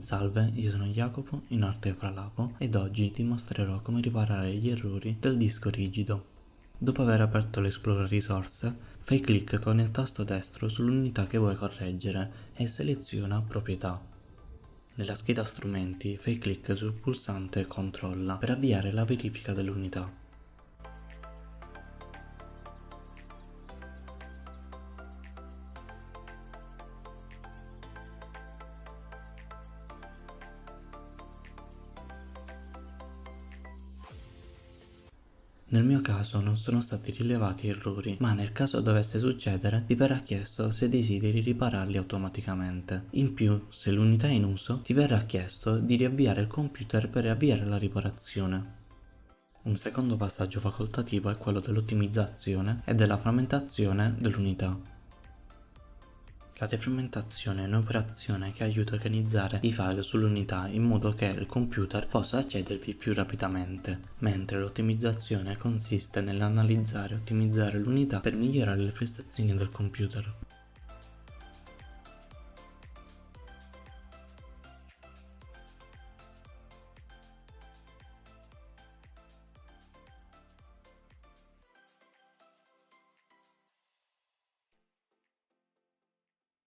Salve, io sono Jacopo, in arte Fralapo, ed oggi ti mostrerò come riparare gli errori del disco rigido. Dopo aver aperto l'Explore risorse, fai clic con il tasto destro sull'unità che vuoi correggere e seleziona Proprietà. Nella scheda Strumenti fai clic sul pulsante Controlla per avviare la verifica dell'unità. Nel mio caso non sono stati rilevati errori, ma nel caso dovesse succedere ti verrà chiesto se desideri ripararli automaticamente. In più, se l'unità è in uso, ti verrà chiesto di riavviare il computer per avviare la riparazione. Un secondo passaggio facoltativo è quello dell'ottimizzazione e della frammentazione dell'unità. La deframmentazione è un'operazione che aiuta a organizzare i file sull'unità in modo che il computer possa accedervi più rapidamente, mentre l'ottimizzazione consiste nell'analizzare e ottimizzare l'unità per migliorare le prestazioni del computer.